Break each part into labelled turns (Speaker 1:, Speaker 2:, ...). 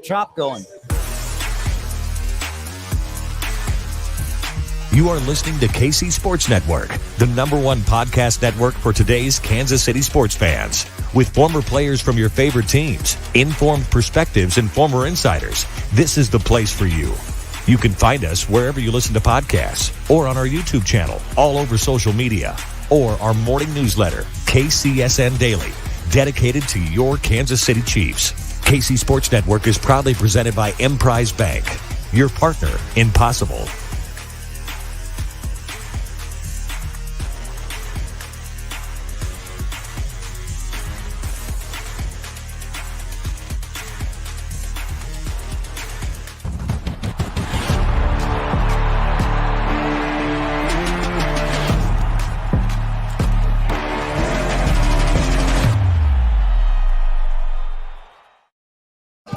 Speaker 1: Chop going.
Speaker 2: You are listening to KC Sports Network, the #1 podcast network for today's Kansas City sports fans. With former players from your favorite teams, informed perspectives, and former insiders, this is the place for you. You can find us wherever you listen to podcasts or on our YouTube channel, all over social media, or our morning newsletter, KCSN Daily, dedicated to your Kansas City Chiefs. KC Sports Network is proudly presented by Emprise Bank, your partner in possible.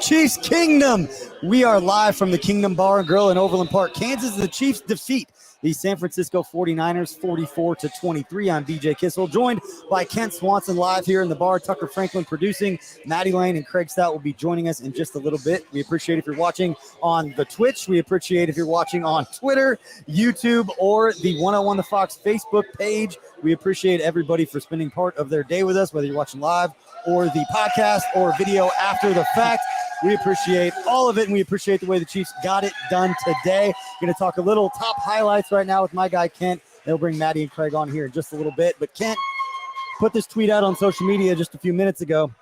Speaker 1: Chiefs Kingdom. We are live from the Kingdom Bar and Grille in Overland Park, Kansas. The Chiefs defeat the San Francisco 49ers 44-23. I'm BJ Kissel, joined by Kent Swanson live here in the bar. Tucker Franklin producing. Maddie Lane and Craig Stout will be joining us in just a little bit. We appreciate if you're watching on the Twitch. We appreciate if you're watching on Twitter, YouTube, or the 101 The Fox Facebook page. We appreciate everybody for spending part of their day with us, whether you're watching live or the podcast or video after the fact. We appreciate all of it, and we appreciate the way the Chiefs got it done today. Going to talk a little top highlights right now with my guy, Kent. They'll bring Maddie and Craig on here in just a little bit. But Kent put this tweet out on social media just a few minutes ago.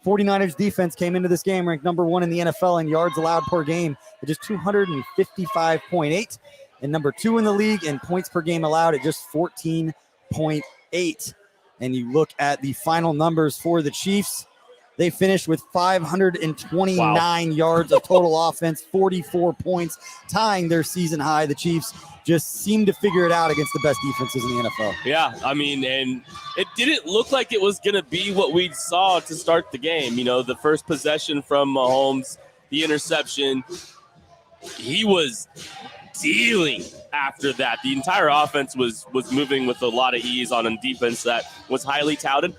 Speaker 1: 49ers defense came into this game ranked #1 in the NFL in yards allowed per game at just 255.8, and #2 in the league in points per game allowed at just 14.8. And you look at the final numbers for the Chiefs. They finished with 529 yards of total offense, 44 points, tying their season high. The Chiefs just seemed to figure it out against the best defenses in the NFL.
Speaker 3: Yeah, I mean, and it didn't look like it was going to be what we saw to start the game. You know, the first possession from Mahomes, the interception, he was dealing after that. The entire offense was moving with a lot of ease on a defense that was highly touted.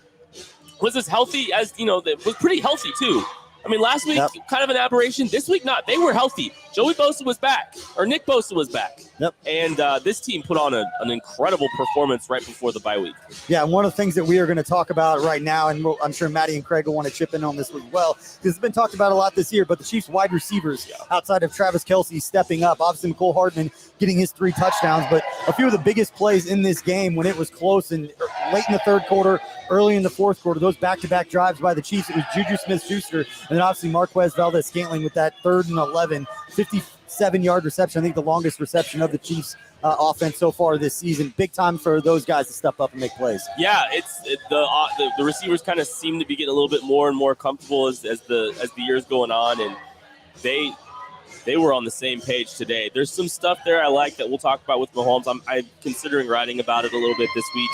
Speaker 3: Was as healthy as, it was pretty healthy too. I mean, last week, kind of an aberration. This week, not. They were healthy. Joey Bosa was back, or Nick Bosa was back.
Speaker 1: Yep.
Speaker 3: And this team put on an incredible performance right before the bye week.
Speaker 1: Yeah, and one of the things that we are going to talk about right now, and I'm sure Maddie and Craig will want to chip in on this as well, because it's been talked about a lot this year, but the Chiefs wide receivers outside of Travis Kelce stepping up, obviously McCole Hardman getting his 3 touchdowns, but a few of the biggest plays in this game when it was close and late in the third quarter, early in the fourth quarter, those back-to-back drives by the Chiefs, it was Juju Smith-Schuster, and then obviously Marquez Valdez-Scantling with that 3rd and 11, 57-yard reception, I think the longest reception of the Chiefs offense so far this season. Big time for those guys to step up and make plays.
Speaker 3: Yeah, the receivers kind of seem to be getting a little bit more and more comfortable as the years going on, and they were on the same page today. There's some stuff there I like that we'll talk about with Mahomes. I'm considering writing about it a little bit this week.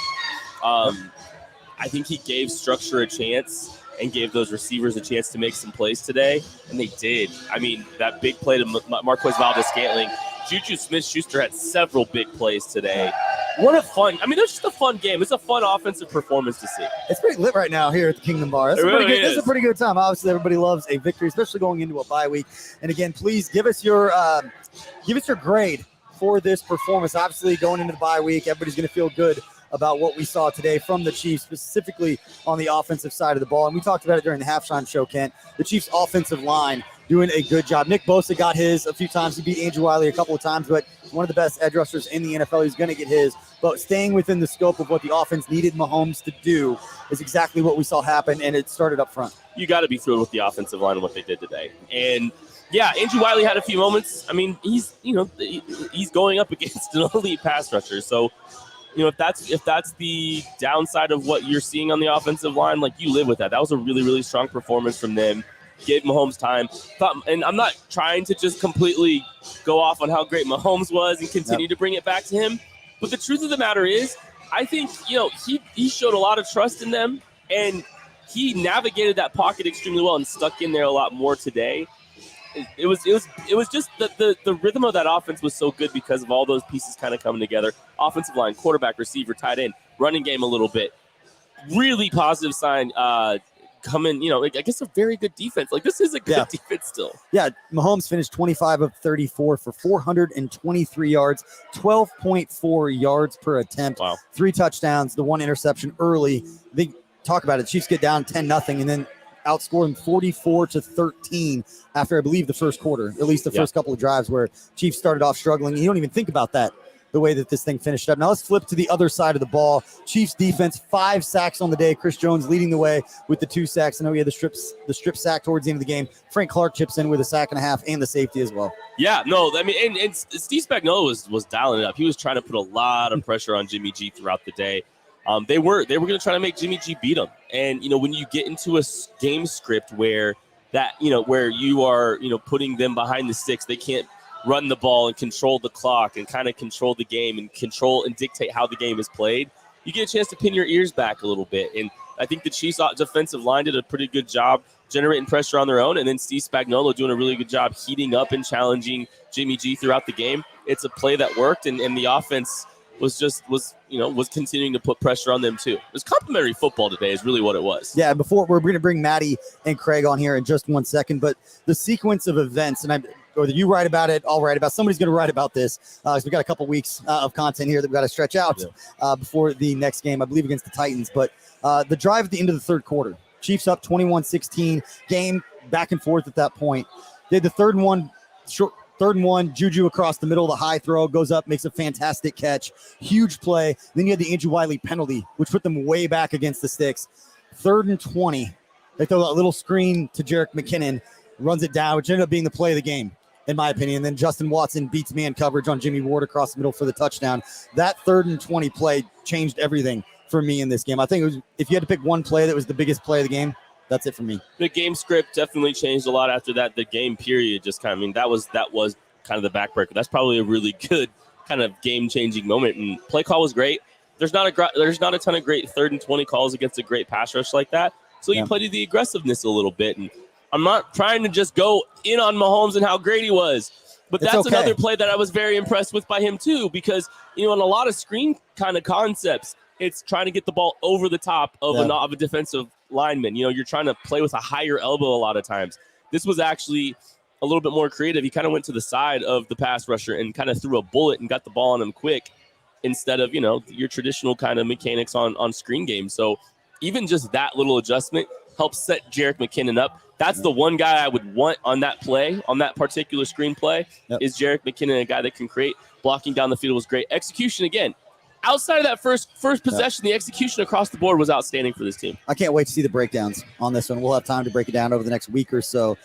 Speaker 3: I think he gave structure a chance and gave those receivers a chance to make some plays today, and they did. I mean, that big play to Marquez Valdez-Scantling, Juju Smith-Schuster had several big plays today. What a fun – I mean, it's just a fun game. It's a fun offensive performance to see.
Speaker 1: It's pretty lit right now here at the Kingdom Bar. This is a pretty good time. Obviously, everybody loves a victory, especially going into a bye week. And again, please give us your grade for this performance. Obviously, going into the bye week, everybody's going to feel good about what we saw today from the Chiefs, specifically on the offensive side of the ball. And we talked about it during the halftime show, Kent. The Chiefs' offensive line doing a good job. Nick Bosa got his a few times. He beat Andrew Wiley a couple of times, but one of the best edge rushers in the NFL. He's going to get his. But staying within the scope of what the offense needed Mahomes to do is exactly what we saw happen, and it started up front.
Speaker 3: You got to be thrilled with the offensive line and what they did today. And yeah, Andrew Wiley had a few moments. I mean, he's going up against an elite pass rusher. So, if that's the downside of what you're seeing on the offensive line, like, you live with that. That was a really, really strong performance from them. Gave Mahomes time. And I'm not trying to just completely go off on how great Mahomes was and continue to bring it back to him. But the truth of the matter is, I think, he showed a lot of trust in them, and he navigated that pocket extremely well and stuck in there a lot more today. It was just the rhythm of that offense was so good because of all those pieces kind of coming together. Offensive line, quarterback, receiver, tight end, running game a little bit. Really positive sign. come in, I guess a very good defense. Like, this is a good defense still.
Speaker 1: Yeah, Mahomes finished 25 of 34 for 423 yards, 12.4 yards per attempt, 3 touchdowns, the 1 interception early. They talk about it. Chiefs get down 10-0 and then outscored them 44-13 after, I believe, the first quarter, at least the first couple of drives where Chiefs started off struggling. You don't even think about that, the way that this thing finished up. Now let's flip to the other side of the ball. Chiefs defense, 5 sacks on the day. Chris Jones leading the way with the 2 sacks. I know he had the strip sack towards the end of the game. Frank Clark chips in with a sack and a half and the safety as well.
Speaker 3: Yeah, no, I mean, and Steve Spagnuolo was dialing it up. He was trying to put a lot of pressure on Jimmy G throughout the day. They were going to try to make Jimmy G beat him. And, when you get into a game script where where you are, putting them behind the sticks, they can't run the ball and control the clock and kind of control the game and control and dictate how the game is played, you get a chance to pin your ears back a little bit. And I think the Chiefs defensive line did a pretty good job generating pressure on their own. And then Steve Spagnuolo doing a really good job heating up and challenging Jimmy G throughout the game. It's a play that worked, and the offense was continuing to put pressure on them too. It was complimentary football today is really what it was.
Speaker 1: Yeah, before we're going to bring Maddie and Craig on here in just 1 second, but the sequence of events, and whether you write about it, I'll write about. Somebody's going to write about this. So we've got a couple weeks of content here that we've got to stretch out before the next game, I believe, against the Titans. But the drive at the end of the third quarter, Chiefs up 21-16, game back and forth at that point. They had the third and one, Juju across the middle of the high throw, goes up, makes a fantastic catch. Huge play. Then you had the Andrew Wiley penalty, which put them way back against the sticks. 3rd and 20. They throw that little screen to Jerick McKinnon, runs it down, which ended up being the play of the game, in my opinion. Then Justin Watson beats man coverage on Jimmy Ward across the middle for the touchdown. That 3rd and 20 play changed everything for me in this game. I think it was, if you had to pick one play that was the biggest play of the game, that's it for me.
Speaker 3: The game script definitely changed a lot after that. The game period just kind of, that was kind of the backbreaker. That's probably a really good kind of game-changing moment. And play call was great. There's not a ton of great 3rd and 20 calls against a great pass rush like that. So you played the aggressiveness a little bit. And I'm not trying to just go in on Mahomes and how great he was, but that's another play that I was very impressed with by him too, because, in a lot of screen kind of concepts, it's trying to get the ball over the top of a defensive lineman. You're trying to play with a higher elbow a lot of times. This was actually a little bit more creative. He kind of went to the side of the pass rusher and kind of threw a bullet and got the ball on him quick instead of, your traditional kind of mechanics on screen games. So even just that little adjustment helps set Jerick McKinnon up. That's the one guy I would want on that play, on that particular screen play, is Jerick McKinnon, a guy that can create. Blocking down the field was great. Execution, again, outside of that first possession, the execution across the board was outstanding for this team.
Speaker 1: I can't wait to see the breakdowns on this one. We'll have time to break it down over the next week or so,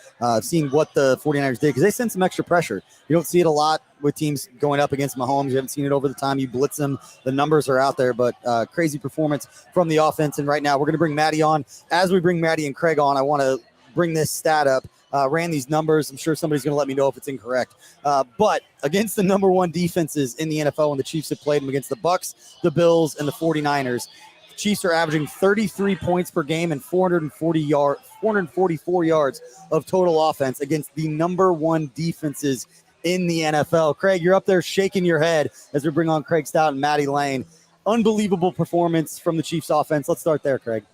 Speaker 1: seeing what the 49ers did, because they sent some extra pressure. You don't see it a lot with teams going up against Mahomes. You haven't seen it over the time. You blitz them. The numbers are out there, but crazy performance from the offense. And right now we're going to bring Maddie on. As we bring Maddie and Craig on, I want to bring this stat up. Ran these numbers. I'm sure somebody's going to let me know if it's incorrect. But against the number 1 defenses in the NFL, when the Chiefs have played them against the Bucs, the Bills, and the 49ers, the Chiefs are averaging 33 points per game and 444 yards of total offense against the number 1 defenses in the NFL. Craig, you're up there shaking your head as we bring on Craig Stout and Maddie Lane. Unbelievable performance from the Chiefs offense. Let's start there, Craig.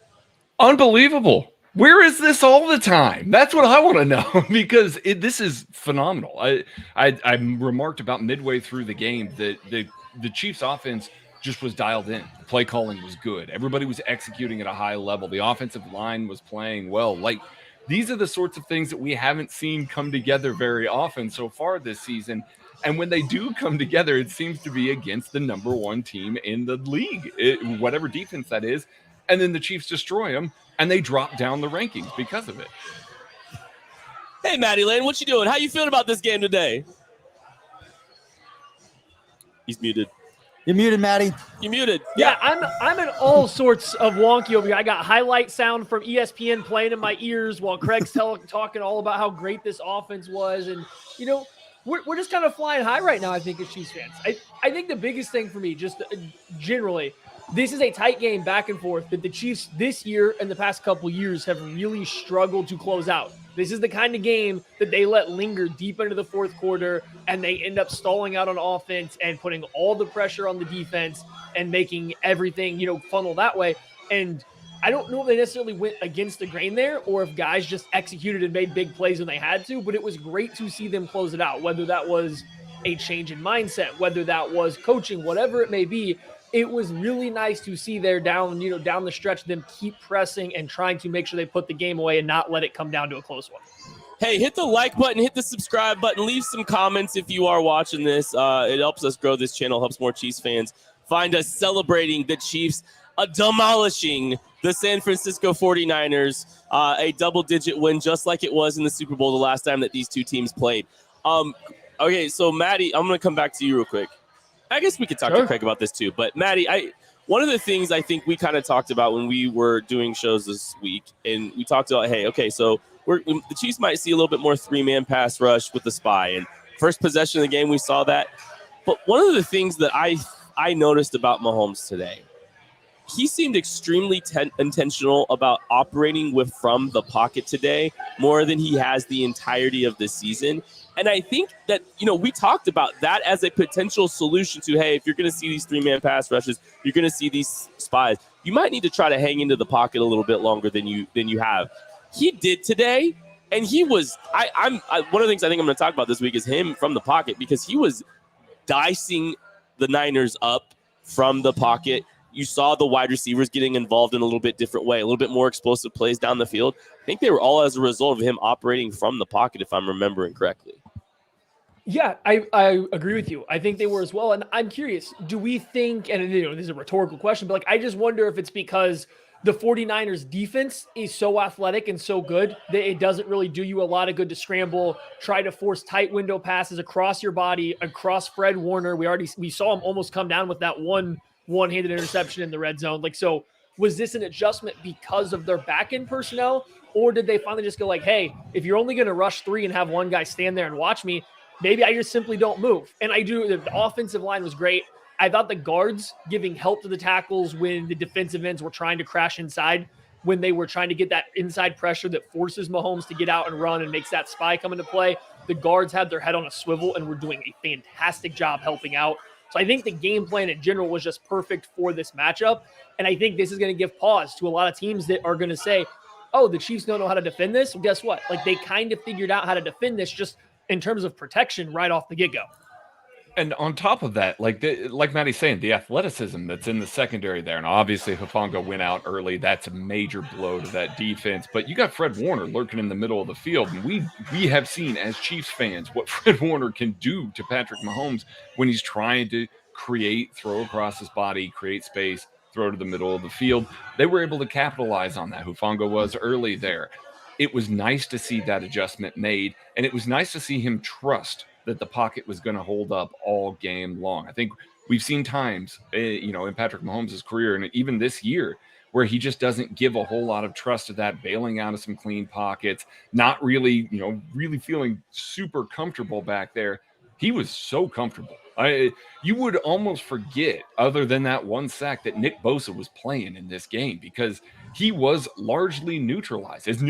Speaker 4: Unbelievable. Where is this all the time? That's what I want to know, because this is phenomenal. I remarked about midway through the game that the Chiefs offense just was dialed in. The play calling was good. Everybody was executing at a high level. The offensive line was playing well. Like, these are the sorts of things that we haven't seen come together very often so far this season. And when they do come together, it seems to be against the number 1 team in the league, whatever defense that is. And then the Chiefs destroy them, and they drop down the rankings because of it.
Speaker 3: Hey, Maddie Lane, what you doing? How you feeling about this game today? He's muted.
Speaker 1: You're muted, Maddie.
Speaker 3: You're muted.
Speaker 5: Yeah, I'm in all sorts of wonky over here. I got highlight sound from ESPN playing in my ears while Craig's talking all about how great this offense was. And, we're just kind of flying high right now, I think, as Chiefs fans. I think the biggest thing for me, just generally, this is a tight game back and forth that the Chiefs this year and the past couple years have really struggled to close out. This is the kind of game that they let linger deep into the fourth quarter, and they end up stalling out on offense and putting all the pressure on the defense and making everything, funnel that way. And I don't know if they necessarily went against the grain there or if guys just executed and made big plays when they had to, but it was great to see them close it out, whether that was a change in mindset, whether that was coaching, whatever it may be. It was really nice to see there down the stretch, them keep pressing and trying to make sure they put the game away and not let it come down to a close one.
Speaker 3: Hey, hit the like button, hit the subscribe button, leave some comments if you are watching this. It helps us grow this channel, helps more Chiefs fans find us celebrating the Chiefs demolishing the San Francisco 49ers, a double-digit win just like it was in the Super Bowl the last time that these two teams played. Okay, so Maddie, I'm going to come back to you real quick. I guess we could talk to Craig about this too, but Maddie, one of the things I think we kind of talked about when we were doing shows this week, and we talked about, hey, okay, so the Chiefs might see a little bit more three-man pass rush with the spy, and first possession of the game, we saw that. But one of the things that I noticed about Mahomes today, he seemed extremely intentional about operating from the pocket today more than he has the entirety of the season. And I think that, we talked about that as a potential solution to, hey, if you're going to see these three-man pass rushes, you're going to see these spies, you might need to try to hang into the pocket a little bit longer than you have. He did today, and he was one of the things I think I'm going to talk about this week is him from the pocket, because he was dicing the Niners up from the pocket. You saw the wide receivers getting involved in a little bit different way, a little bit more explosive plays down the field. I think they were all as a result of him operating from the pocket, if I'm remembering correctly.
Speaker 5: Yeah, I agree with you. I think they were as well. And I'm curious, do we think, and this is a rhetorical question, but I just wonder if it's because the 49ers defense is so athletic and so good that it doesn't really do you a lot of good to scramble, try to force tight window passes across your body, across Fred Warner. We saw him almost come down with that one-handed interception in the red zone. So was this an adjustment because of their back end personnel, or did they finally just go hey, if you're only going to rush three and have one guy stand there and watch me, maybe I just simply don't move. And the offensive line was great. I thought the guards giving help to the tackles when the defensive ends were trying to crash inside, when they were trying to get that inside pressure that forces Mahomes to get out and run and makes that spy come into play. The guards had their head on a swivel and were doing a fantastic job helping out. So I think the game plan in general was just perfect for this matchup. And I think this is going to give pause to a lot of teams that are going to say, oh, the Chiefs don't know how to defend this. Well, guess what? They kind of figured out how to defend this just in terms of protection right off the get-go.
Speaker 4: And on top of that, like Maddie's saying, the athleticism that's in the secondary there, and obviously Hufanga went out early. That's a major blow to that defense. But you got Fred Warner lurking in the middle of the field, and we have seen as Chiefs fans what Fred Warner can do to Patrick Mahomes when he's trying to throw across his body, create space, throw to the middle of the field. They were able to capitalize on that. Hufanga was early there. It was nice to see that adjustment made, and it was nice to see him trust that the pocket was going to hold up all game long. I think we've seen times, in Patrick Mahomes' career, and even this year, where he just doesn't give a whole lot of trust to that, bailing out of some clean pockets, not really, really feeling super comfortable back there. He was so comfortable. You would almost forget, other than that one sack, that Nick Bosa was playing in this game, because he was largely neutralized as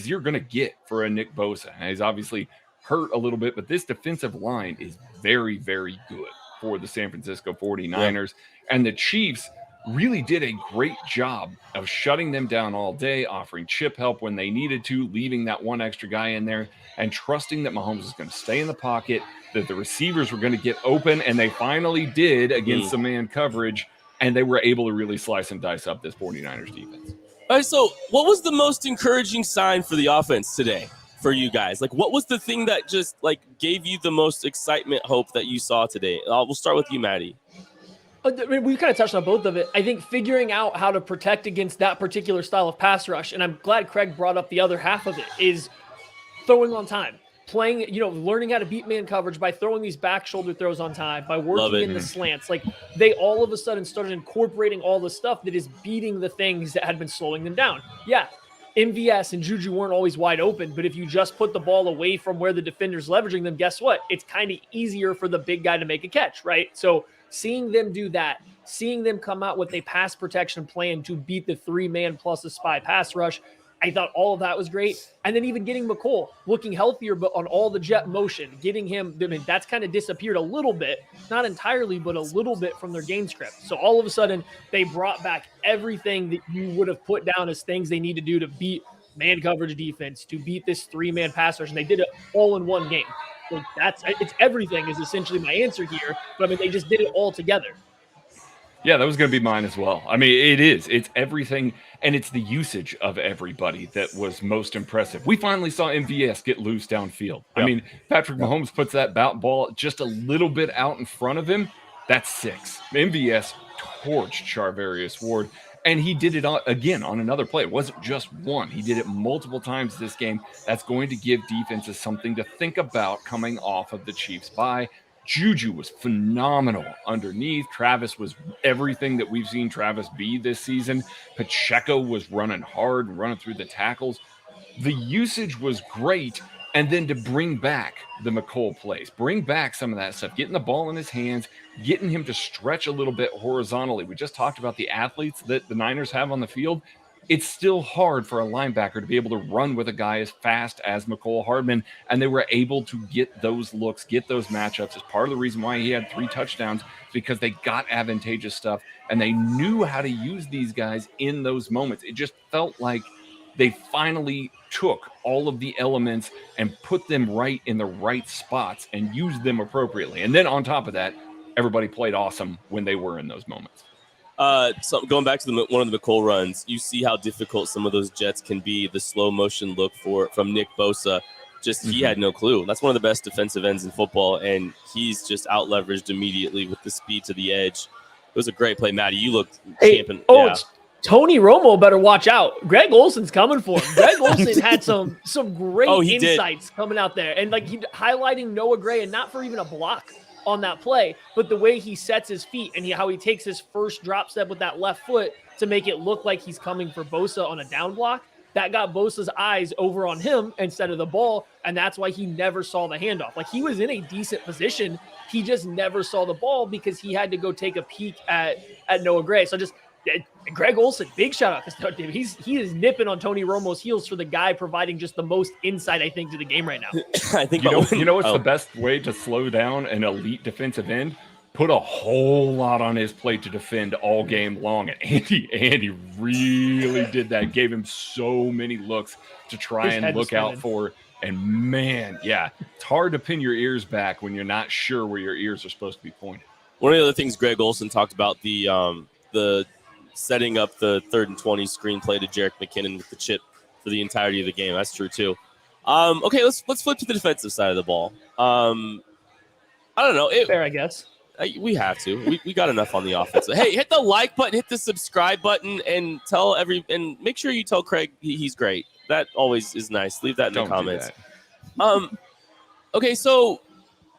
Speaker 4: you're going to get for a Nick Bosa. And he's obviously hurt a little bit, but this defensive line is very, very good for the San Francisco 49ers. Yeah. And the Chiefs really did a great job of shutting them down all day, offering chip help when they needed to, leaving that one extra guy in there, and trusting that Mahomes was going to stay in the pocket, that the receivers were going to get open, and they finally did against the man coverage, and they were able to really slice and dice up this 49ers defense.
Speaker 3: All right, so what was the most encouraging sign for the offense today for you guys? What was the thing that just gave you the most excitement, hope that you saw today? We'll start with you, Maddie.
Speaker 5: We kind of touched on both of it. I think figuring out how to protect against that particular style of pass rush, and I'm glad Craig brought up the other half of it, is throwing on time. Playing, learning how to beat man coverage by throwing these back shoulder throws on time, by working in the slants. They all of a sudden started incorporating all the stuff that is beating the things that had been slowing them down. Yeah, MVS and Juju weren't always wide open, but if you just put the ball away from where the defender's leveraging them, guess what? It's kind of easier for the big guy to make a catch, right? So seeing them do that, seeing them come out with a pass protection plan to beat the three-man plus a spy pass rush, I thought all of that was great. And then even getting McColl looking healthier, but on all the jet motion, getting him, I mean, that's kind of disappeared a little bit, not entirely, but a little bit from their game script. So all of a sudden, they brought back everything that you would have put down as things they need to do to beat man coverage defense, to beat this 3-man pass rush, and they did it all in one game. Like it's everything is essentially my answer here, but I mean, they just did it all together.
Speaker 4: Yeah, that was going to be mine as well. I mean, it's everything, and it's the usage of everybody that was most impressive. We finally saw MVS get loose downfield. Yep. I mean, Patrick Mahomes puts that ball just a little bit out in front of him. That's 6. MVS torched Charvarius Ward, and he did it again on another play. It wasn't just one. He did it multiple times this game. That's going to give defenses something to think about coming off of the Chiefs' bye. Juju was phenomenal underneath. Travis was everything that we've seen Travis be this season. Pacheco was running hard, running through the tackles. The usage was great. And then to bring back the McColl plays, bring back some of that stuff, getting the ball in his hands, getting him to stretch a little bit horizontally. We just talked about the athletes that the Niners have on the field. It's still hard for a linebacker to be able to run with a guy as fast as McCole Hardman, and they were able to get those looks, get those matchups. As part of the reason why he had 3 touchdowns, because they got advantageous stuff, and they knew how to use these guys in those moments. It just felt like they finally took all of the elements and put them right in the right spots and used them appropriately. And then on top of that, everybody played awesome when they were in those moments.
Speaker 3: So going back to one of the McColl runs, you see how difficult some of those jets can be. The slow motion look from Nick Bosa, he had no clue. That's one of the best defensive ends in football, and he's just out leveraged immediately with the speed to the edge. It was a great play, Maddie. You looked camping. Yeah.
Speaker 5: Tony Romo better watch out. Greg Olson's coming for him. Greg Olson had some great insights coming out there, and like he highlighting Noah Gray, and not for even a block on that play, but the way he sets his feet and how he takes his first drop step with that left foot to make it look like he's coming for Bosa on a down block, that got Bosa's eyes over on him instead of the ball, and that's why he never saw the handoff. Like, he was in a decent position, he just never saw the ball because he had to go take a peek at Noah Gray. So just Greg Olson, big shout out, because he is nipping on Tony Romo's heels for the guy providing just the most insight, I think, to the game right now.
Speaker 3: I think
Speaker 4: you know what's the best way to slow down an elite defensive end? Put a whole lot on his plate to defend all game long. And Andy really did that. Gave him so many looks to try and look out for. And man, it's hard to pin your ears back when you're not sure where your ears are supposed to be pointed.
Speaker 3: One of the other things Greg Olson talked about, the setting up the 3rd and 20 screenplay to Jerick McKinnon with the chip for the entirety of the game. That's true too. Okay, let's flip to the defensive side of the ball. I don't know.
Speaker 5: Fair, I guess.
Speaker 3: We have to. We got enough on the offense. Hey, hit the like button, hit the subscribe button, and and make sure you tell Craig he's great. That always is nice. Leave that in the comments. Okay, so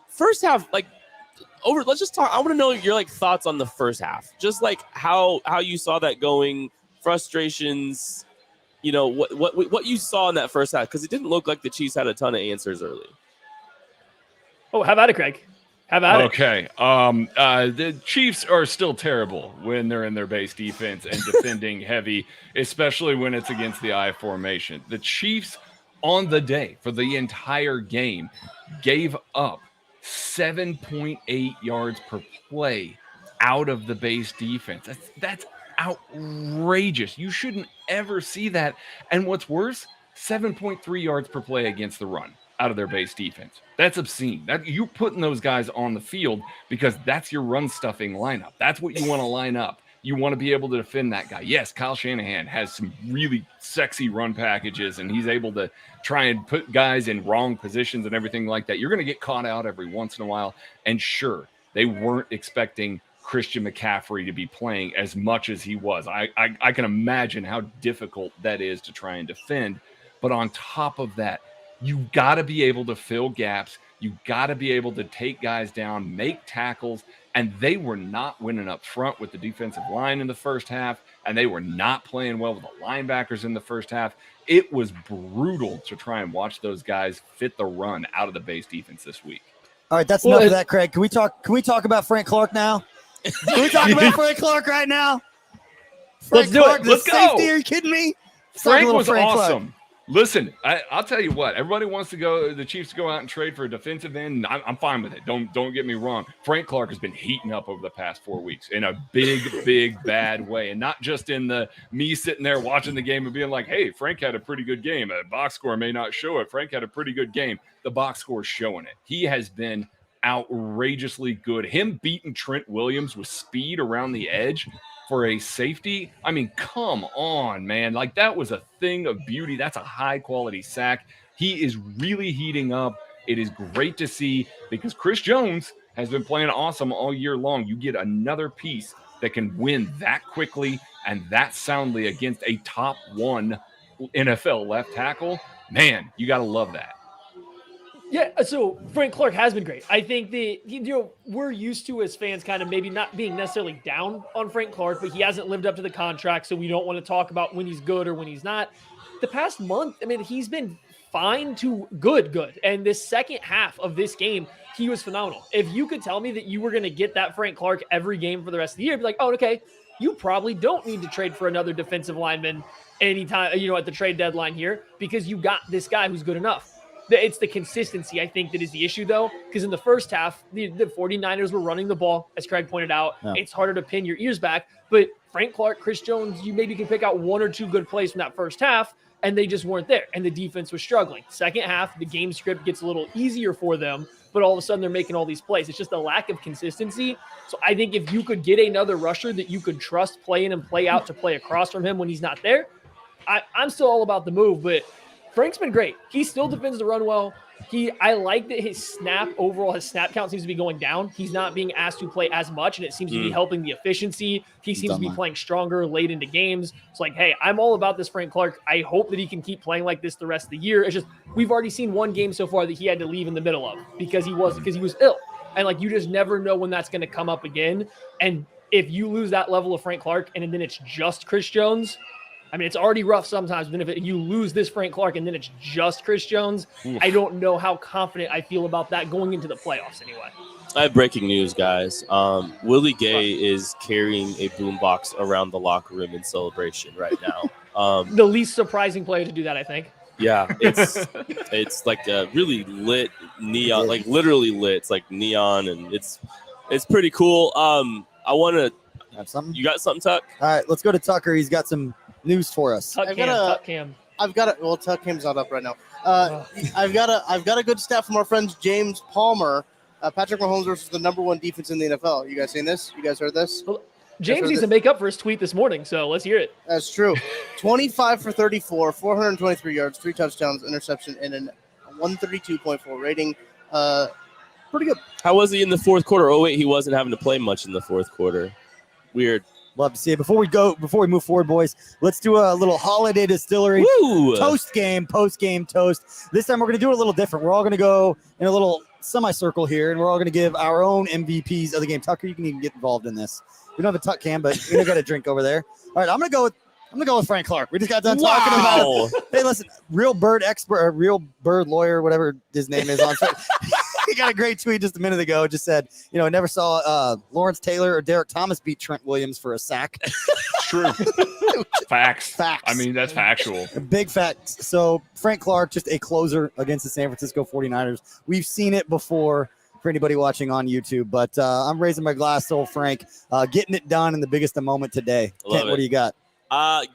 Speaker 3: first half, let's just talk. I want to know your thoughts on the first half. Just how you saw that going, frustrations, what you saw in that first half, because it didn't look like the Chiefs had a ton of answers early.
Speaker 5: Oh, how about it, Craig? How about it?
Speaker 4: Okay. The Chiefs are still terrible when they're in their base defense and defending heavy, especially when it's against the I formation. The Chiefs on the day for the entire game gave up 7.8 yards per play out of the base defense. That's outrageous. You shouldn't ever see that. And what's worse, 7.3 yards per play against the run out of their base defense. That's obscene. You're putting those guys on the field because that's your run stuffing lineup. That's what you want to line up. You want to be able to defend that guy. Yes, Kyle Shanahan has some really sexy run packages, and he's able to try and put guys in wrong positions and everything like that. You're going to get caught out every once in a while. And sure, they weren't expecting Christian McCaffrey to be playing as much as he was. I can imagine how difficult that is to try and defend. But on top of that, you got to be able to fill gaps. You got to be able to take guys down, make tackles, and they were not winning up front with the defensive line in the first half, and they were not playing well with the linebackers in the first half. It was brutal to try and watch those guys fit the run out of the base defense this week.
Speaker 1: All right, that's enough of that, Craig. Can we talk about Frank Clark now? Can we talk about Frank Clark right now?
Speaker 5: Let's do it.
Speaker 1: Let's go. Safety, are you kidding me?
Speaker 4: Frank was awesome. Listen, I'll tell you what. Everybody wants the Chiefs to go out and trade for a defensive end. I'm fine with it. Don't get me wrong. Frank Clark has been heating up over the past 4 weeks in a big bad way, and not just in the me sitting there watching the game and being like, "Hey, Frank had a pretty good game." A box score may not show it. Frank had a pretty good game. The box score is showing it. He has been outrageously good. Him beating Trent Williams with speed around the edge for a safety. I mean, come on, man. Like, that was a thing of beauty. That's a high-quality sack. He is really heating up. It is great to see because Chris Jones has been playing awesome all year long. You get another piece that can win that quickly and that soundly against a top 1 NFL left tackle. Man, you got to love that.
Speaker 5: Yeah, so Frank Clark has been great. I think we're used to as fans kind of maybe not being necessarily down on Frank Clark, but he hasn't lived up to the contract, so we don't want to talk about when he's good or when he's not. The past month, I mean, he's been fine to good. And this second half of this game, he was phenomenal. If you could tell me that you were going to get that Frank Clark every game for the rest of the year, I'd be like, oh, okay, you probably don't need to trade for another defensive lineman anytime, at the trade deadline here, because you got this guy who's good enough. It's the consistency, I think, that is the issue, though, because in the first half, the 49ers were running the ball, as Craig pointed out. Yeah. It's harder to pin your ears back. But Frank Clark, Chris Jones, you maybe can pick out 1 or 2 good plays from that first half, and they just weren't there, and the defense was struggling. Second half, the game script gets a little easier for them, but all of a sudden they're making all these plays. It's just a lack of consistency. So I think if you could get another rusher that you could trust play in and play out to play across from him when he's not there, I'm still all about the move, but Frank's been great. He still defends the run well. I like that his snap count seems to be going down. He's not being asked to play as much, and it seems to be helping the efficiency. He seems to be playing stronger late into games. It's like, hey, I'm all about this Frank Clark. I hope that he can keep playing like this the rest of the year. It's just we've already seen one game so far that he had to leave in the middle of because he was ill. And like you just never know when that's going to come up again. And if you lose that level of Frank Clark and then it's just Chris Jones, I mean, it's already rough sometimes, but if you lose this Frank Clark and then it's just Chris Jones, I don't know how confident I feel about that going into the playoffs anyway.
Speaker 3: I have breaking news, guys. Willie Gay is carrying a boombox around the locker room in celebration right now.
Speaker 5: The least surprising player to do that, I think.
Speaker 3: Yeah, it's like a really lit neon, like literally lit. It's like neon, and it's pretty cool. I want to
Speaker 1: have something.
Speaker 3: You got something, Tuck?
Speaker 1: All right, let's go to Tucker. He's got some news for us.
Speaker 5: Tuck Cam.
Speaker 6: Well, Tuck Cam's not up right now. I've got a good stat from our friends James Palmer. Patrick Mahomes versus the number 1 defense in the NFL. You guys seen this? You guys heard this?
Speaker 5: Well, James needs to make up for his tweet this morning, so let's hear it.
Speaker 6: That's true. 25 for 34, 423 yards, 3 touchdowns, interception, and a 132.4 rating. Pretty good.
Speaker 3: How was he in the fourth quarter? Oh, wait, he wasn't having to play much in the fourth quarter. Weird.
Speaker 1: Love to see it. Before we move forward, boys, let's do a little holiday distillery toast game, post-game toast. This time we're going to do it a little different. We're all going to go in a little semicircle here, and we're all going to give our own MVPs of the game. Tucker, you can even get involved in this. We don't have a Tuck Cam, but we don't got a drink over there. All right, I'm going to go with Frank Clark. We just got done talking about it. Hey, listen, real bird expert, or real bird lawyer, whatever his name is on Twitter. He got a great tweet just a minute ago. Just said, I never saw Lawrence Taylor or Derek Thomas beat Trent Williams for a sack.
Speaker 4: True. Facts. I mean, that's factual.
Speaker 1: Big facts. So Frank Clark, just a closer against the San Francisco 49ers. We've seen it before for anybody watching on YouTube, but I'm raising my glass to old Frank, getting it done in the biggest moment today. Kent, what do you got?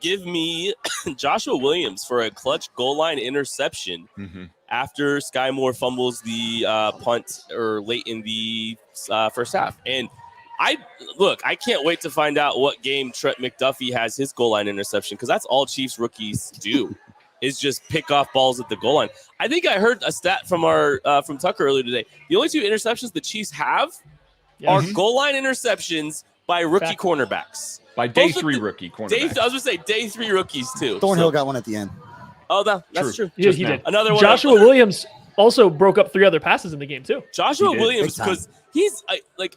Speaker 3: Give me Joshua Williams for a clutch goal line interception after Sky Moore fumbles the punt or late in the first half. And I can't wait to find out what game Trent McDuffie has his goal line interception, because that's all Chiefs rookies do is just pick off balls at the goal line. I think I heard a stat from from Tucker earlier today. The only 2 interceptions the Chiefs have are goal line interceptions by rookie cornerbacks.
Speaker 4: By day 3 rookie cornerbacks.
Speaker 3: I was going to say day 3 rookies, too.
Speaker 1: Thornhill got one at the end.
Speaker 3: Oh, that's true.
Speaker 5: Yeah, he did.
Speaker 3: Another one.
Speaker 5: Joshua Williams also broke up 3 other passes in the game, too.
Speaker 3: Joshua Williams, because he's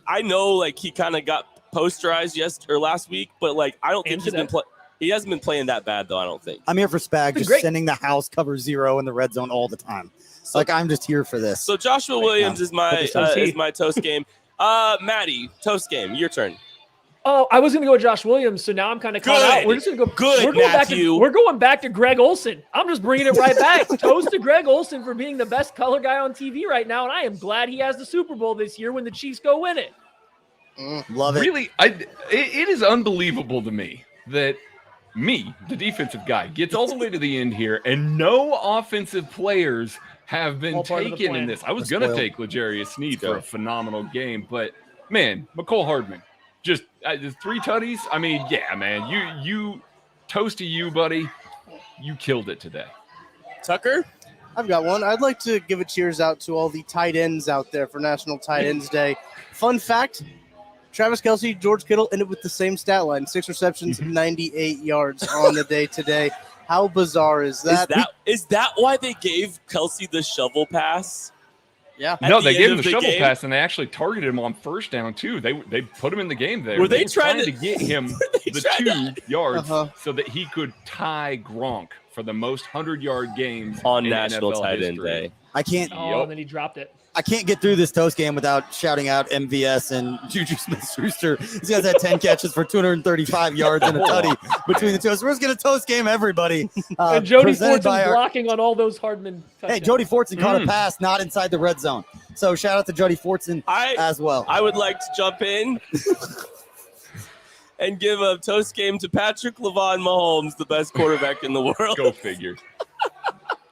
Speaker 3: I know he kind of got posterized last week, but I don't think he hasn't been playing that bad, though, I don't think.
Speaker 1: I'm here for Spag, just sending the house cover 0 in the red zone all the time. So, I'm just here for this.
Speaker 3: So Joshua Williams is my toast game. Maddie, toast game, your turn.
Speaker 5: Oh, I was going to go with Josh Williams, so now I'm kind of caught out. We're just going to go.
Speaker 3: Good,
Speaker 5: we're going
Speaker 3: Matthew.
Speaker 5: we're going back to Greg Olson. I'm just bringing it right back. Toast to Greg Olson for being the best color guy on TV right now, and I am glad he has the Super Bowl this year when the Chiefs go win it.
Speaker 1: Love it.
Speaker 4: Really, it is unbelievable to me that the defensive guy, gets all the way to the end here, and no offensive players have been taken in this. I was going to take L'Jarius Sneed for a phenomenal game, but, man, McCole Hardman. Just 3 tutties. I mean, yeah, man. You toast to you, buddy. You killed it today.
Speaker 3: Tucker?
Speaker 6: I've got one. I'd like to give a cheers out to all the tight ends out there for National Tight Ends Day. Fun fact, Travis Kelce, George Kittle ended with the same stat line, 6 receptions, 98 yards on the day today. How bizarre is that?
Speaker 3: Is that why they gave Kelce the shovel pass?
Speaker 6: Yeah.
Speaker 4: No, they gave him the shovel pass, and they actually targeted him on first down, too. They put him in the game there.
Speaker 3: Were they trying
Speaker 4: to get him the 2 yards so that he could tie Gronk for the most 100-yard games
Speaker 3: on
Speaker 4: in
Speaker 3: National
Speaker 4: NFL
Speaker 3: Tight End
Speaker 4: history.
Speaker 3: Day?
Speaker 1: I can't.
Speaker 5: Oh, and then he dropped it.
Speaker 1: I can't get through this toast game without shouting out MVS and Juju Smith-Schuster. These guys had 10 catches for 235 yards and a tutty between the two. So we're just going to toast game everybody.
Speaker 5: And Jody Fortson blocking on all those Hardman touchdowns.
Speaker 1: Hey, Jody Fortson caught a pass not inside the red zone. So shout out to Jody Fortson as well.
Speaker 3: I would like to jump in and give a toast game to Patrick LaVon Mahomes, the best quarterback in the world.
Speaker 4: Go figure.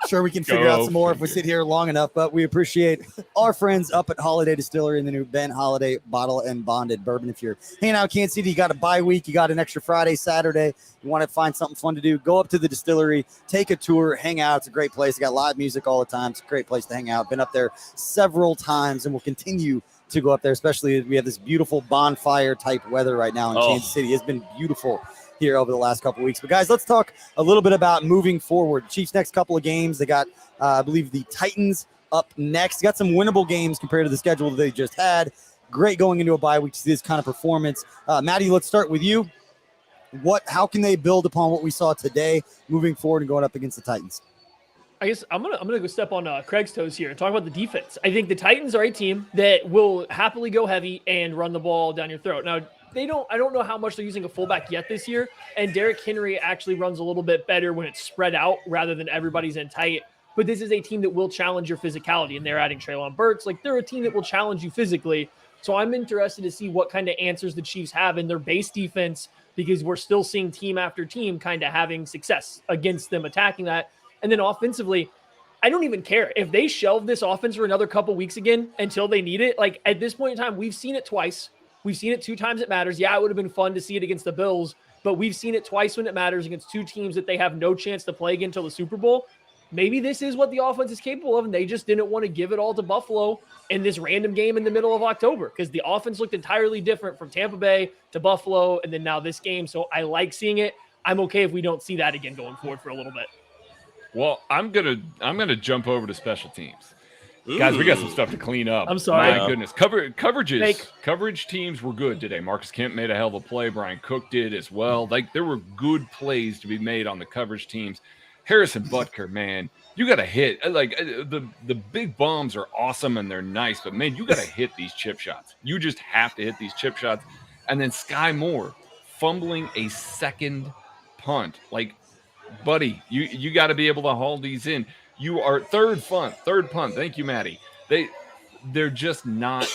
Speaker 1: Sure, we can figure out some more if we sit here long enough, but we appreciate our friends up at Holiday Distillery and the new Ben Holiday Bottle and Bonded Bourbon. If you're hanging out in Kansas City, you got a bye week, you got an extra Friday, Saturday, you want to find something fun to do, go up to the distillery, take a tour, hang out. It's a great place. They got live music all the time. It's a great place to hang out. Been up there several times and we'll continue to go up there, especially as we have this beautiful bonfire type weather right now in Kansas City. It's been beautiful here over the last couple of weeks. But guys, let's talk a little bit about moving forward. Chiefs next couple of games, they got, I believe, the Titans up next. Got some winnable games compared to the schedule that they just had. Great going into a bye week to see this kind of performance. Maddie, let's start with you. How can they build upon what we saw today moving forward and going up against the Titans?
Speaker 5: I guess I'm gonna go step on Craig's toes here and talk about the defense. I think the Titans are a team that will happily go heavy and run the ball down your throat. Now, I don't know how much they're using a fullback yet this year, and Derrick Henry actually runs a little bit better when it's spread out rather than everybody's in tight. But this is a team that will challenge your physicality, and they're adding Treylon Burks. Like, they're a team that will challenge you physically. So I'm interested to see what kind of answers the Chiefs have in their base defense, because we're still seeing team after team kind of having success against them attacking that. And then offensively, I don't even care if they shelve this offense for another couple weeks again until they need it. Like, at this point in time, we've seen it twice. We've seen it 2 times it matters. Yeah, it would have been fun to see it against the Bills, but we've seen it twice when it matters against 2 teams that they have no chance to play again until the Super Bowl. Maybe this is what the offense is capable of, and they just didn't want to give it all to Buffalo in this random game in the middle of October, because the offense looked entirely different from Tampa Bay to Buffalo and then now this game. So I like seeing it. I'm okay if we don't see that again going forward for a little bit.
Speaker 4: Well, I'm gonna jump over to special teams. Guys, we got some stuff to clean up.
Speaker 5: I'm sorry.
Speaker 4: My goodness. Coverage teams were good today. Marcus Kemp made a hell of a play. Brian Cook did as well. Like, there were good plays to be made on the coverage teams. Harrison Butker, man, you got to hit. Like, the big bombs are awesome and they're nice, but, man, you got to hit these chip shots. You just have to hit these chip shots. And then Sky Moore fumbling a second punt. Like, buddy, you got to be able to haul these in. You are third punt. Thank you, Maddie. They're just not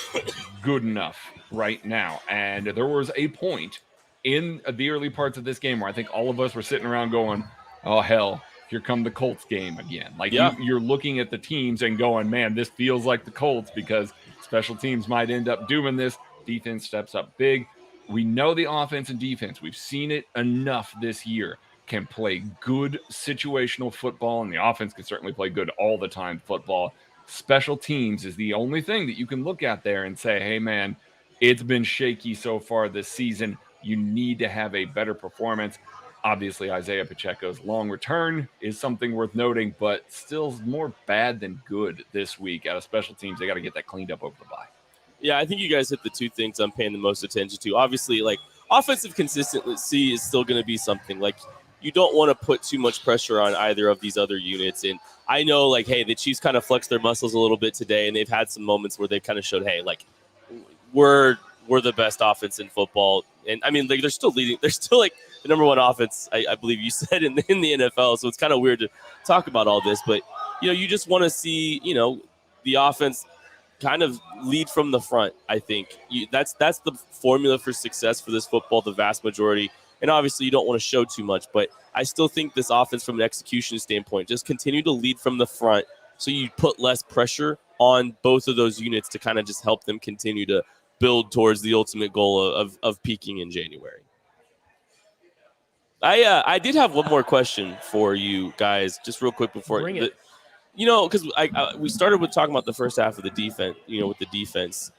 Speaker 4: good enough right now. And there was a point in the early parts of this game where I think all of us were sitting around going, oh, hell, here come the Colts game again. Like, you're looking at the teams and going, man, this feels like the Colts, because special teams might end up doing this. Defense steps up big. We know the offense and defense. We've seen it enough this year. Can play good situational football, and the offense can certainly play good all the time football. Special teams is the only thing that you can look at there and say, hey, man, it's been shaky so far this season. You need to have a better performance. Obviously, Isaiah Pacheco's long return is something worth noting, but still more bad than good this week out of special teams. They got to get that cleaned up over the bye.
Speaker 3: Yeah, I think you guys hit the 2 things I'm paying the most attention to. Obviously, like, offensive consistency is still going to be something. Like, you don't want to put too much pressure on either of these other units. And I know, like, hey, the Chiefs kind of flexed their muscles a little bit today, and they've had some moments where they've kind of showed, hey, like, we're we're the best offense in football. And I mean, like, they're still leading. They're still like the number one offense, I believe you said, in the NFL. So it's kind of weird to talk about all this. But, you just want to see, the offense kind of lead from the front, I think. That's the formula for success for this football, the vast majority. And obviously, you don't want to show too much. But I still think this offense, from an execution standpoint, just continue to lead from the front so you put less pressure on both of those units to kind of just help them continue to build towards the ultimate goal of peaking in January. I did have one more question for you guys, just real quick before
Speaker 5: Bring it.
Speaker 3: because we started with talking about the first half of the defense, with the defense,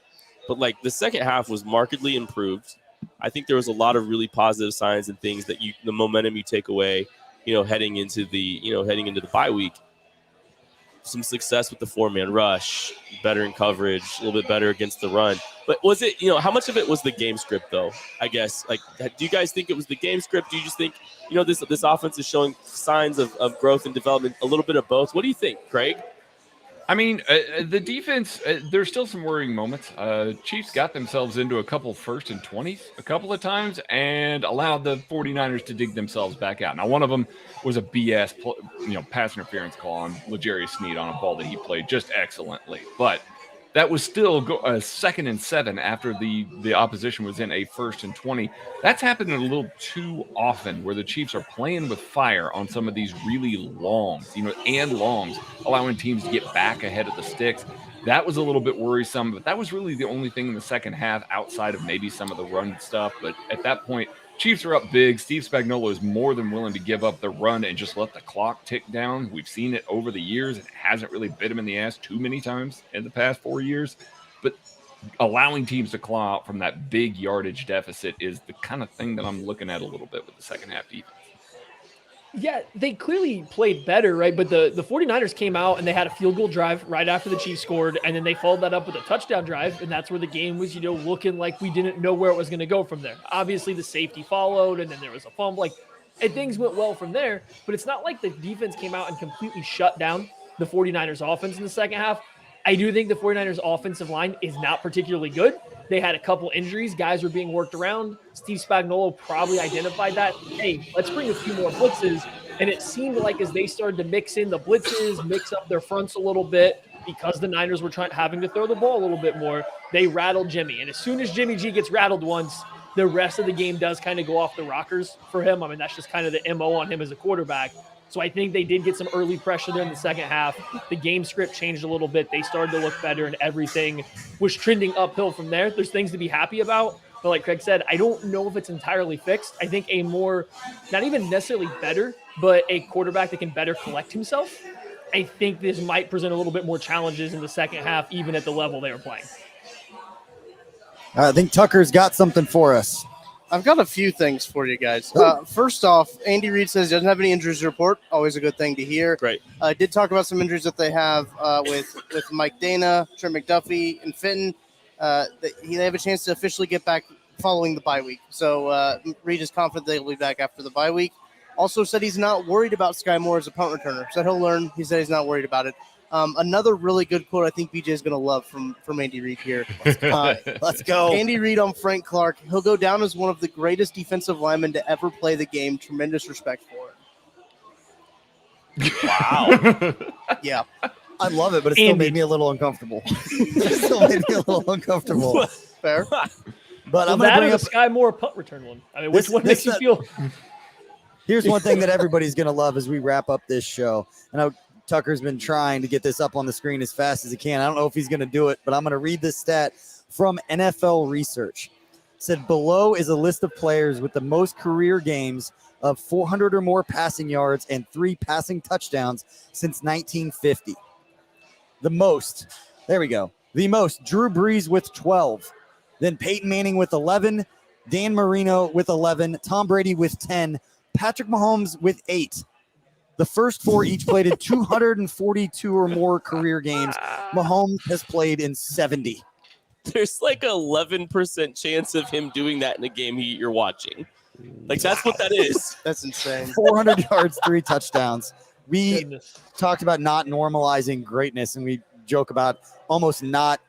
Speaker 3: but like the second half was markedly improved. I think there was a lot of really positive signs and things that the momentum you take away, heading into the bye week. Some success with the 4-man rush, better in coverage, a little bit better against the run. But was it, how much of it was the game script, though? I guess, like, do you guys think it was the game script? Do you just think, this offense is showing signs of growth and development, a little bit of both? What do you think, Craig?
Speaker 4: I mean, the defense, there's still some worrying moments. Chiefs got themselves into a couple 1st and 20s a couple of times and allowed the 49ers to dig themselves back out. Now, one of them was a BS, pass interference call on L'Jarius Sneed on a ball that he played just excellently. But that was still a 2nd and 7 after the opposition was in a 1st and 20. That's happened a little too often, where the Chiefs are playing with fire on some of these really longs, longs, allowing teams to get back ahead of the sticks. That was a little bit worrisome, but that was really the only thing in the second half outside of maybe some of the run stuff. But at that point, Chiefs are up big. Steve Spagnuolo is more than willing to give up the run and just let the clock tick down. We've seen it over the years. It hasn't really bit him in the ass too many times in the past 4 years. But allowing teams to claw out from that big yardage deficit is the kind of thing that I'm looking at a little bit with the second half defense.
Speaker 5: Yeah, they clearly played better, right? But the 49ers came out and they had a field goal drive right after the Chiefs scored, and then they followed that up with a touchdown drive, and that's where the game was, looking like we didn't know where it was going to go from there. Obviously, the safety followed, and then there was a fumble, and things went well from there, but it's not like the defense came out and completely shut down the 49ers offense in the second half. I do think the 49ers offensive line is not particularly good. They had a couple injuries. Guys were being worked around. Steve Spagnuolo probably identified that. Hey, let's bring a few more blitzes. And it seemed like as they started to mix in the blitzes, mix up their fronts a little bit, because the Niners were having to throw the ball a little bit more, they rattled Jimmy. And as soon as Jimmy G gets rattled once, the rest of the game does kind of go off the rockers for him. I mean, that's just kind of the MO on him as a quarterback. So I think they did get some early pressure there in the second half. The game script changed a little bit. They started to look better, and everything was trending uphill from there. There's things to be happy about. But like Craig said, I don't know if it's entirely fixed. I think a more, not even necessarily better, but a quarterback that can better collect himself. I think this might present a little bit more challenges in the second half, even at the level they were playing.
Speaker 1: I think Tucker's got something for us.
Speaker 6: I've got a few things for you guys. First off, Andy Reid says he doesn't have any injuries to report. Always a good thing to hear.
Speaker 3: Great.
Speaker 6: Did talk about some injuries that they have with Mike Dana, Trent McDuffie, and Fenton. They have a chance to officially get back following the bye week. So Reid is confident they'll be back after the bye week. Also said he's not worried about Sky Moore as a punt returner. Said he'll learn. He said he's not worried about it. Another really good quote I think BJ is going to love from Andy Reid here.
Speaker 1: Let's go.
Speaker 6: Andy Reid on Frank Clark. He'll go down as one of the greatest defensive linemen to ever play the game. Tremendous respect for it.
Speaker 3: Wow.
Speaker 6: Yeah.
Speaker 1: I love it, but it still made me a little uncomfortable.
Speaker 6: Fair.
Speaker 1: But I'm going to
Speaker 5: that
Speaker 1: bring
Speaker 5: or
Speaker 1: up
Speaker 5: the Sky Moore punt return one. I mean, which one makes you feel?
Speaker 1: Here's one thing that everybody's going to love as we wrap up this show. And I know Tucker's been trying to get this up on the screen as fast as he can. I don't know if he's going to do it, but I'm going to read this stat from NFL Research. It said below is a list of players with the most career games of 400 or more passing yards and 3 passing touchdowns since 1950. The most, there we go. The most, Drew Brees with 12. Then Peyton Manning with 11. Dan Marino with 11. Tom Brady with 10. Patrick Mahomes with 8. The first 4 each played in 242 or more career games. Mahomes has played in 70.
Speaker 3: There's like an 11% chance of him doing that in a game you're watching. Like, that's what that is.
Speaker 6: That's insane.
Speaker 1: 400 yards, 3 touchdowns. We talked about not normalizing greatness, and we joke about almost not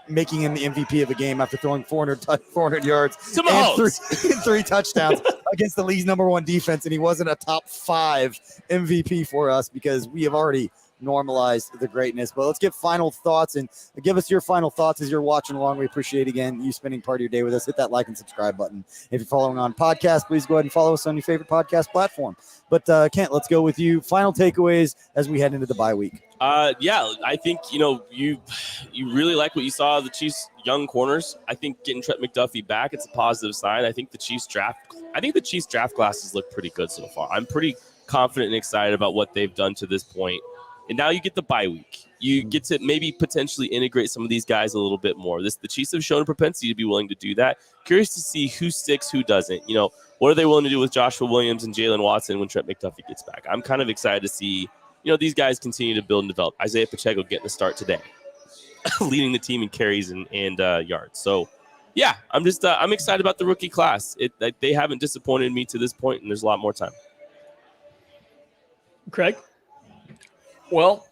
Speaker 1: making him the MVP of a game after throwing 400 yards
Speaker 3: To
Speaker 1: and
Speaker 3: Mahomes.
Speaker 1: three touchdowns against the league's #1 defense, and he wasn't a top 5 MVP for us because we have already normalized the greatness. But let's get final thoughts, and give us your final thoughts as you're watching along. We appreciate, again, you spending part of your day with us. Hit that like and subscribe button. If you're following on podcast, please go ahead and follow us on your favorite podcast platform. But Kent, let's go with you. Final takeaways as we head into the bye week.
Speaker 3: Yeah, I think, you really like what you saw of the Chiefs' young corners. I think getting Trent McDuffie back, it's a positive sign. I think the Chiefs draft classes look pretty good so far. I'm pretty confident and excited about what they've done to this point. And now you get the bye week. You get to maybe potentially integrate some of these guys a little bit more. The Chiefs have shown a propensity to be willing to do that. Curious to see who sticks, who doesn't. What are they willing to do with Joshua Williams and Jalen Watson when Trent McDuffie gets back? I'm kind of excited to see, these guys continue to build and develop. Isaiah Pacheco getting the start today, leading the team in carries and yards. So, yeah, I'm excited about the rookie class. They haven't disappointed me to this point, and there's a lot more time.
Speaker 5: Craig?
Speaker 4: Well,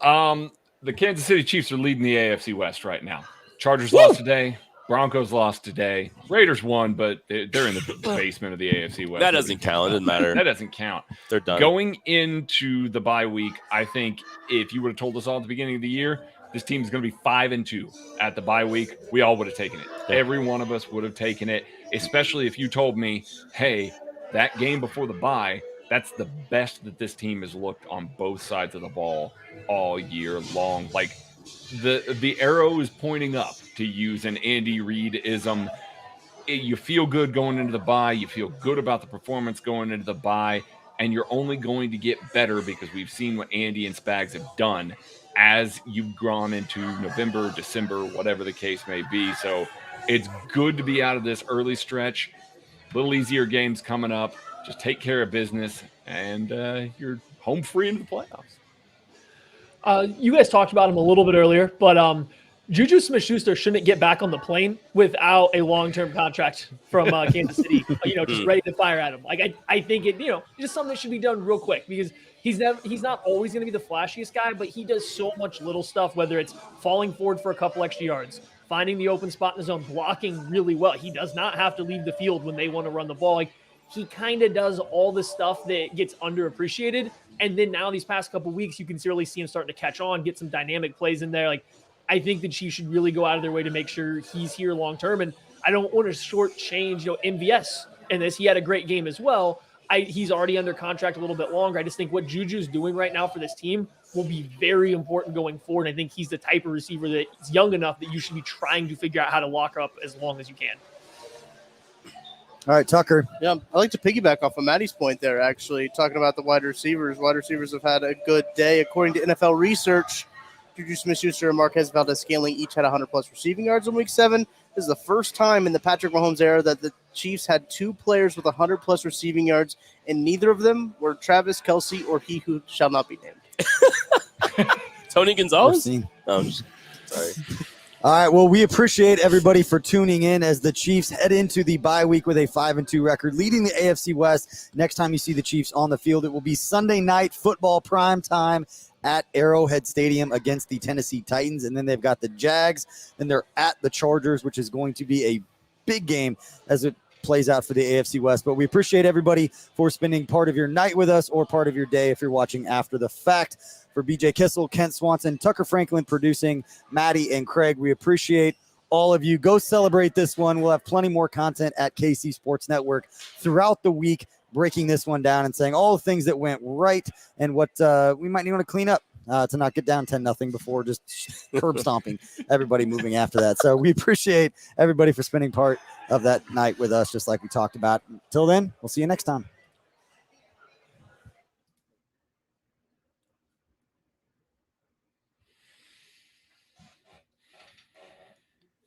Speaker 4: the Kansas City Chiefs are leading the AFC West right now. Chargers lost today. Broncos lost today. Raiders won, but they're in the basement of the AFC West.
Speaker 3: That doesn't count. It doesn't matter.
Speaker 4: That doesn't count.
Speaker 3: They're done.
Speaker 4: Going into the bye week, I think if you would have told us all at the beginning of the year, this team is going to be 5-2 at the bye week, we all would have taken it.
Speaker 3: Yeah.
Speaker 4: Every one of us would have taken it, especially if you told me, hey, that game before the bye, that's the best that this team has looked on both sides of the ball all year long. Like the arrow is pointing up, to use an Andy Reid-ism. You feel good going into the bye. You feel good about the performance going into the bye, and you're only going to get better because we've seen what Andy and Spags have done as you've gone into November, December, whatever the case may be. So it's good to be out of this early stretch. Little easier games coming up. Just take care of business, and you're home free into the playoffs.
Speaker 5: You guys talked about him a little bit earlier, but Juju Smith-Schuster shouldn't get back on the plane without a long-term contract from Kansas City, just ready to fire at him. Like I think it, just something that should be done real quick because he's not always going to be the flashiest guy, but he does so much little stuff, whether it's falling forward for a couple extra yards, finding the open spot in the zone, blocking really well. He does not have to leave the field when they want to run the ball. Like, he kind of does all the stuff that gets underappreciated. And then now these past couple weeks, you can really see him starting to catch on, get some dynamic plays in there. Like, I think the Chiefs should really go out of their way to make sure he's here long-term. And I don't want to shortchange, MVS in this. He had a great game as well. He's already under contract a little bit longer. I just think what Juju's doing right now for this team will be very important going forward. I think he's the type of receiver that is young enough that you should be trying to figure out how to lock up as long as you can.
Speaker 1: All right, Tucker.
Speaker 6: Yeah, I like to piggyback off of Maddie's point there, actually, talking about the wide receivers. Wide receivers have had a good day. According to NFL research, Juju Smith-Schuster and Marquez Valdez-Scantling each had 100-plus receiving yards in Week 7. This is the first time in the Patrick Mahomes era that the Chiefs had 2 players with 100-plus receiving yards, and neither of them were Travis Kelce or he who shall not be named.
Speaker 3: Tony Gonzalez? Sorry.
Speaker 1: All right, well, we appreciate everybody for tuning in as the Chiefs head into the bye week with a 5-2 record, leading the AFC West. Next time you see the Chiefs on the field, it will be Sunday night football prime time at Arrowhead Stadium against the Tennessee Titans. And then they've got the Jags, and they're at the Chargers, which is going to be a big game as it plays out for the AFC West. But we appreciate everybody for spending part of your night with us or part of your day if you're watching after the fact. For BJ Kissel, Kent Swanson, Tucker Franklin producing, Maddie and Craig, we appreciate all of you. Go celebrate this one. We'll have plenty more content at KC Sports Network throughout the week, breaking this one down and saying all the things that went right and what we might need to clean up to not get down 10-0 before just curb stomping everybody moving after that. So we appreciate everybody for spending part of that night with us, just like we talked about. Until then, we'll see you next time.